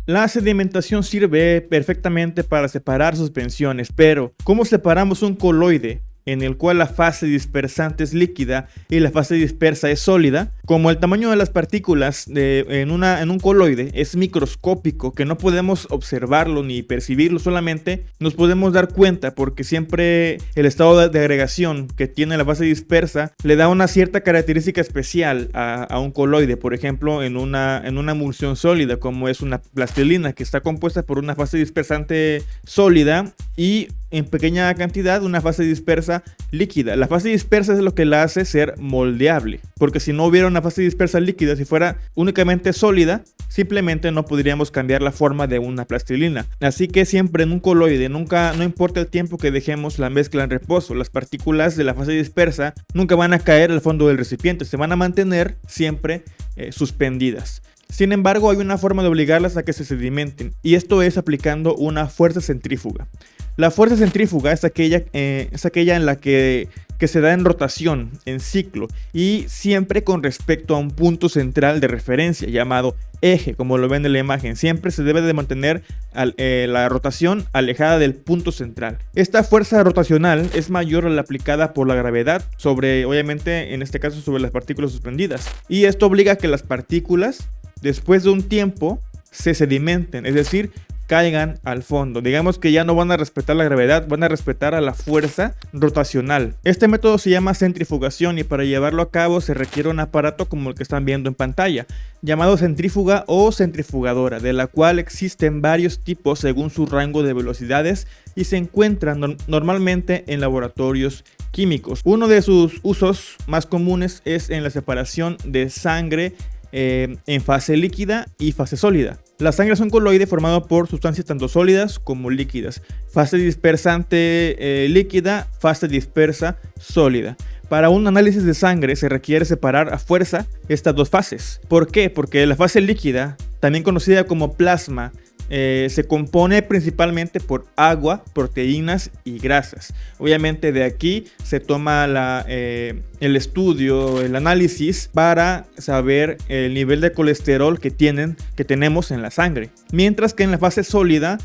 La sedimentación sirve perfectamente para separar suspensiones, pero ¿cómo separamos un coloide en el cual la fase dispersante es líquida y la fase dispersa es sólida? Como el tamaño de las partículas en un coloide es microscópico, que no podemos observarlo ni percibirlo, solamente nos podemos dar cuenta porque siempre el estado de agregación que tiene la fase dispersa le da una cierta característica especial a un coloide. Por ejemplo, en una emulsión sólida, como es una plastilina, que está compuesta por una fase dispersante sólida y en pequeña cantidad una fase dispersa líquida. La fase dispersa es lo que la hace ser moldeable, porque si no hubiera una fase dispersa líquida, si fuera únicamente sólida, simplemente no podríamos cambiar la forma de una plastilina. Así que siempre en un coloide, no importa el tiempo que dejemos la mezcla en reposo, las partículas de la fase dispersa nunca van a caer al fondo del recipiente, se van a mantener siempre suspendidas. Sin embargo, hay una forma de obligarlas a que se sedimenten, y esto es aplicando una fuerza centrífuga. La fuerza centrífuga es aquella en la que se da en rotación, en ciclo, y siempre con respecto a un punto central de referencia llamado eje, como lo ven en la imagen. Siempre se debe de mantener la rotación alejada del punto central. Esta fuerza rotacional es mayor a la aplicada por la gravedad obviamente en este caso sobre las partículas suspendidas, y esto obliga a que las partículas después de un tiempo se sedimenten, es decir, caigan al fondo. Digamos que ya no van a respetar la gravedad, van a respetar a la fuerza rotacional. Este método se llama centrifugación, y para llevarlo a cabo se requiere un aparato como el que están viendo en pantalla, llamado centrífuga o centrifugadora, de la cual existen varios tipos según su rango de velocidades y se encuentran normalmente en laboratorios químicos. Uno de sus usos más comunes es en la separación de sangre en fase líquida y fase sólida. La sangre es un coloide formado por sustancias tanto sólidas como líquidas. Fase dispersante líquida, fase dispersa sólida. Para un análisis de sangre se requiere separar a fuerza estas dos fases. ¿Por qué? Porque la fase líquida, también conocida como plasma, se compone principalmente por agua, proteínas y grasas. Obviamente de aquí se toma el estudio, el análisis para saber el nivel de colesterol que tenemos en la sangre. Mientras que en la fase sólida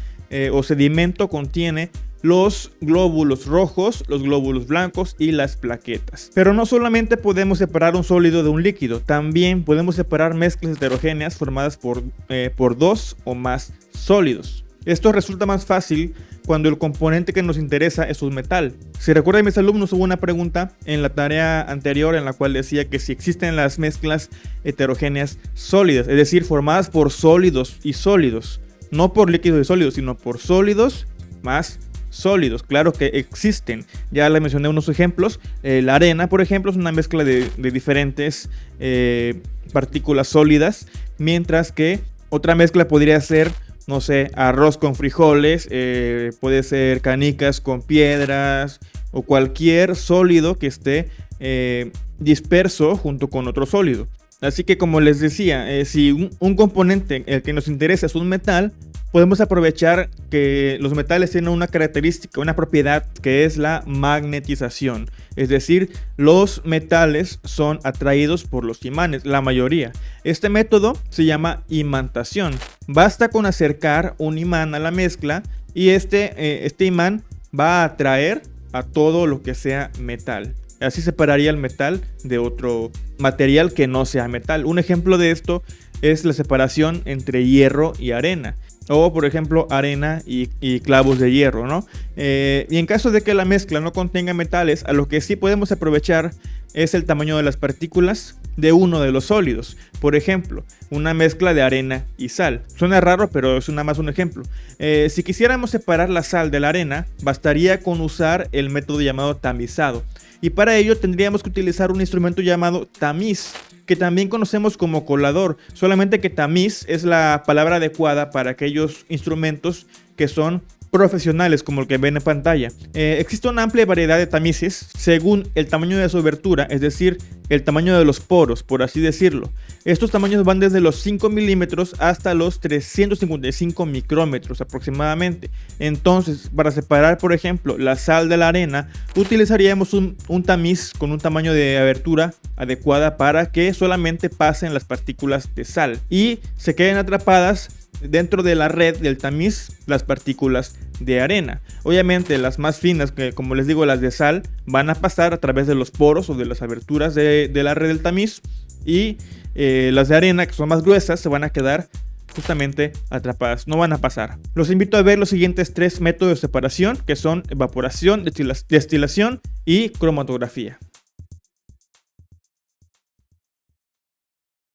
o sedimento contiene los glóbulos rojos, los glóbulos blancos y las plaquetas. Pero no solamente podemos separar un sólido de un líquido, también podemos separar mezclas heterogéneas formadas por dos o más sólidos. Esto resulta más fácil cuando el componente que nos interesa es un metal. Si recuerdan, mis alumnos, hubo una pregunta en la tarea anterior en la cual decía que si existen las mezclas heterogéneas sólidas, es decir, formadas por sólidos y sólidos, no por líquidos y sólidos, sino por sólidos más sólidos. Claro que existen, ya les mencioné unos ejemplos. La arena, por ejemplo, es una mezcla de diferentes partículas sólidas, mientras que otra mezcla podría ser, no sé, arroz con frijoles, puede ser canicas con piedras o cualquier sólido que esté disperso junto con otro sólido. Así que, como les decía, si un componente, el que nos interesa, es un metal, podemos aprovechar que los metales tienen una característica, una propiedad, que es la magnetización. Es decir, los metales son atraídos por los imanes, la mayoría. Este método se llama imantación. Basta con acercar un imán a la mezcla y este imán va a atraer a todo lo que sea metal. Así separaría el metal de otro material que no sea metal. Un ejemplo de esto es la separación entre hierro y arena. O, por ejemplo, arena y clavos de hierro, ¿no? Y en caso de que la mezcla no contenga metales, a lo que sí podemos aprovechar es el tamaño de las partículas de uno de los sólidos. Por ejemplo, una mezcla de arena y sal. Suena raro, pero es nada más un ejemplo. Si quisiéramos separar la sal de la arena, bastaría con usar el método llamado tamizado. Y para ello tendríamos que utilizar un instrumento llamado tamiz, que también conocemos como colador, solamente que tamiz es la palabra adecuada para aquellos instrumentos que son profesionales, como el que ven en pantalla. Existe una amplia variedad de tamices según el tamaño de su abertura, es decir, el tamaño de los poros, por así decirlo. Estos tamaños van desde los 5 milímetros hasta los 355 micrómetros aproximadamente. Entonces, para separar, por ejemplo, la sal de la arena, utilizaríamos un tamiz con un tamaño de abertura adecuada para que solamente pasen las partículas de sal y se queden atrapadas dentro de la red del tamiz las partículas de arena. Obviamente las más finas, que como les digo, las de sal, van a pasar a través de los poros o de las aberturas de la red del tamiz, y las de arena, que son más gruesas, se van a quedar justamente atrapadas, no van a pasar. Los invito a ver los siguientes 3 métodos de separación, que son evaporación, destilación y cromatografía.